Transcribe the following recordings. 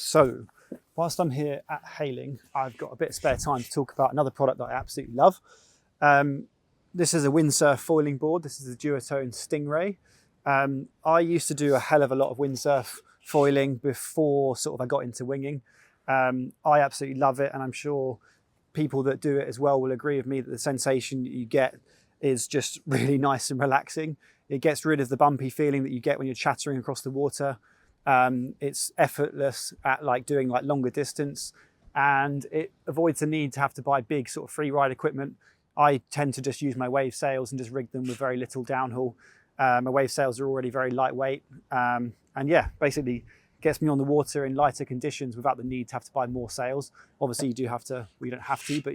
So, whilst I'm here at Hailing, I've got a bit of spare time to talk about another product that I absolutely love. This is a Windsurf foiling board. This is the Duotone Stingray. I used to do a hell of a lot of windsurf foiling before I got into winging. I absolutely love it, and I'm sure people that do it as well will agree with me that the sensation that you get is just really nice and relaxing. It gets rid of the bumpy feeling that you get when you're chattering across the water. It's effortless at doing longer distance, and it avoids the need to have to buy big free ride equipment. I tend to just use my wave sails and just rig them with very little downhaul. My wave sails are already very lightweight, and yeah, basically gets me on the water in lighter conditions without the need to have to buy more sails. Obviously, you don't have to, but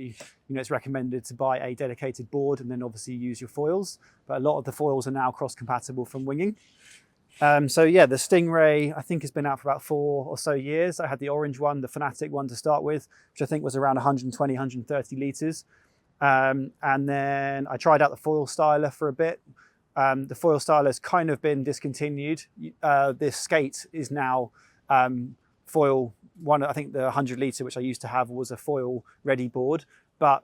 it's recommended to buy a dedicated board and then obviously use your foils. But a lot of the foils are now cross-compatible from winging. So yeah, the Stingray I think has been out for about 4 or so years. I had the orange one, the Fanatic one to start with, which I think was around 120, 130 litres. And then I tried out the foil styler for a bit. The foil styler has kind of been discontinued. This skate is now foil one. I think the 100 litre, which I used to have, was a foil ready board. But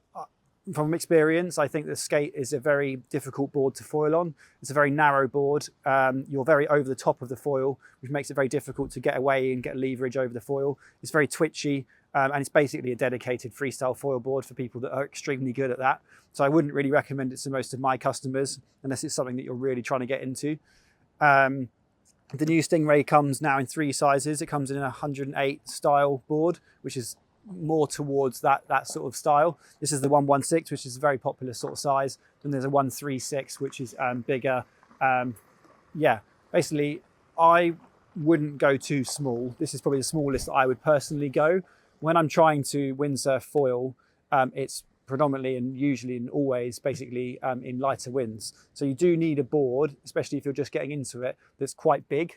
from experience, I think the skate is a very difficult board to foil on. It's a very narrow board. You're very over the top of the foil, which makes it very difficult to get away and get leverage over the foil. It's very twitchy, and it's basically a dedicated freestyle foil board for people that are extremely good at that. So I wouldn't really recommend it to most of my customers unless it's something that you're really trying to get into. The new Stingray comes now in 3 sizes. It comes in a 108 style board, which is more towards that sort of style. This is the 116, which is a very popular sort of size. Then there's a 136, which is bigger. Yeah, basically I wouldn't go too small. This is probably the smallest that I would personally go. When I'm trying to windsurf foil, it's predominantly and usually and always basically in lighter winds. So you do need a board, especially if you're just getting into it, that's quite big.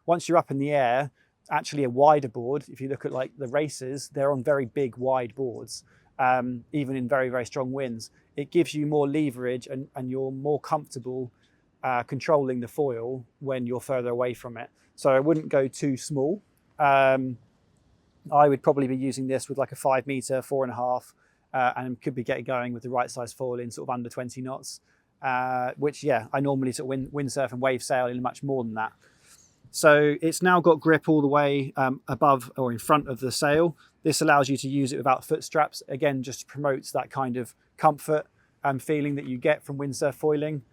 Once you're up in the air, actually a wider board, if you look at the racers, they're on very big wide boards, even in very, very strong winds. It gives you more leverage and you're more comfortable controlling the foil when you're further away from it. So I wouldn't go too small. I would probably be using this with a 5 meter, 4.5, and could be getting going with the right size foil in under 20 knots, which yeah, I normally windsurf and wave sail in much more than that. So it's now got grip all the way above or in front of the sail. This allows you to use it without foot straps. Again, just promotes that kind of comfort feeling that you get from windsurf foiling.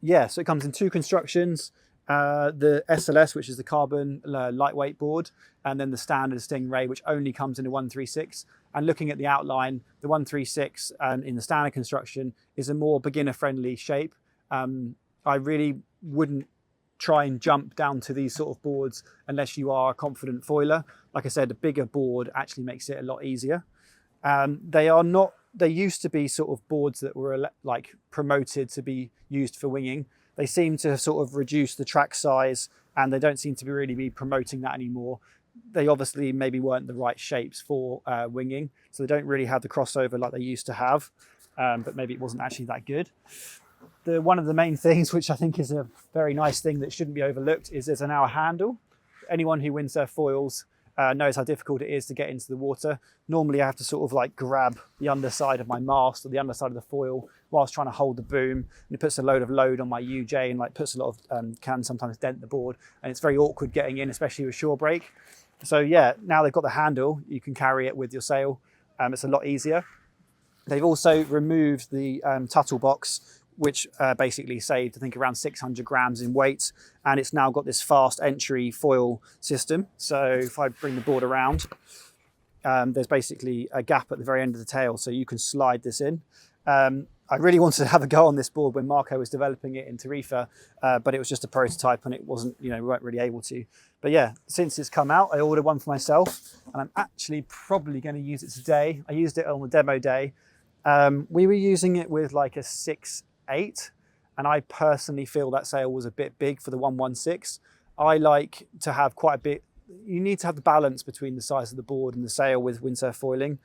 Yeah, so it comes in 2 constructions. The SLS, which is the carbon lightweight board, and then the standard Stingray, which only comes in a 136. And looking at the outline, the 136 in the standard construction is a more beginner-friendly shape. I really wouldn't try and jump down to these sort of boards unless you are a confident foiler. Like I said, a bigger board actually makes it a lot easier. They used to be boards that were promoted to be used for winging. They seem to reduce the track size, and they don't seem to really be promoting that anymore. They obviously maybe weren't the right shapes for winging, so they don't really have the crossover like they used to have, but maybe it wasn't actually that good. One of the main things, which I think is a very nice thing that shouldn't be overlooked, is there's now a handle. Anyone who windsurf foils knows how difficult it is to get into the water. Normally I have to grab the underside of my mast or the underside of the foil whilst trying to hold the boom, and it puts a load of load on my UJ and puts a lot of can sometimes dent the board, and it's very awkward getting in, especially with shore break. So yeah, now they've got the handle, you can carry it with your sail. It's a lot easier. They've also removed the tuttle box, which basically saved, I think, around 600 grams in weight. And it's now got this fast entry foil system. So if I bring the board around, there's basically a gap at the very end of the tail, so you can slide this in. I really wanted to have a go on this board when Marco was developing it in Tarifa, but it was just a prototype and it wasn't, we weren't really able to. But yeah, since it's come out, I ordered one for myself, and I'm actually probably going to use it today. I used it on the demo day. We were using it with a 6.8, and I personally feel that sail was a bit big for the 116. I like to have quite a bit, you need to have the balance between the size of the board and the sail with windsurf foiling.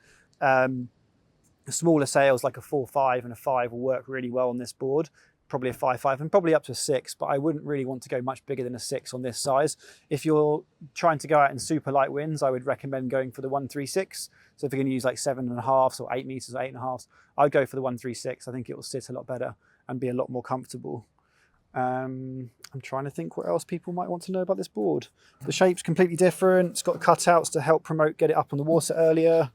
Smaller sails like a 4.5 and a 5 will work really well on this board, probably a 5.5 and probably up to a 6, but I wouldn't really want to go much bigger than a 6 on this size. If you're trying to go out in super light winds, I would recommend going for the 136. So if you're going to use like 7.5 or 8 meters or 8.5, I'd go for the 136. I think it will sit a lot better and be a lot more comfortable. I'm trying to think what else people might want to know about this board. The shape's completely different. It's got cutouts to help get it up on the water earlier.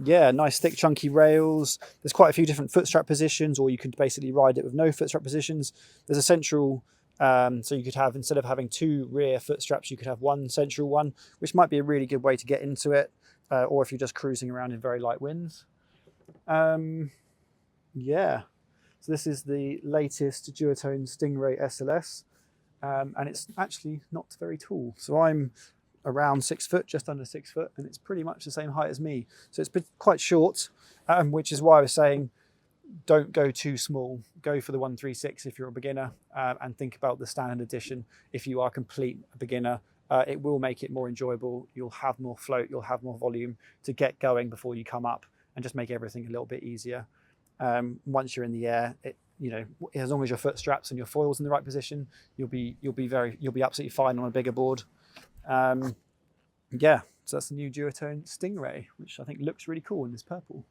Yeah, nice thick chunky rails. There's quite a few different foot strap positions, or you could basically ride it with no foot strap positions. There's a central, so you could have, instead of having 2 rear foot straps, you could have 1 central one, which might be a really good way to get into it, or if you're just cruising around in very light winds. Yeah, so this is the latest Duotone Stingray SLS, and it's actually not very tall. So I'm around 6 foot, just under 6 foot, and it's pretty much the same height as me. So it's quite short, which is why I was saying don't go too small. Go for the 136 if you're a beginner, and think about the standard edition if you are a complete beginner. It will make it more enjoyable. You'll have more float, you'll have more volume to get going before you come up, and just make everything a little bit easier. Once you're in the air, as long as your foot straps and your foil's in the right position, you'll be absolutely fine on a bigger board. Yeah, so that's the new Duotone Stingray, which I think looks really cool in this purple.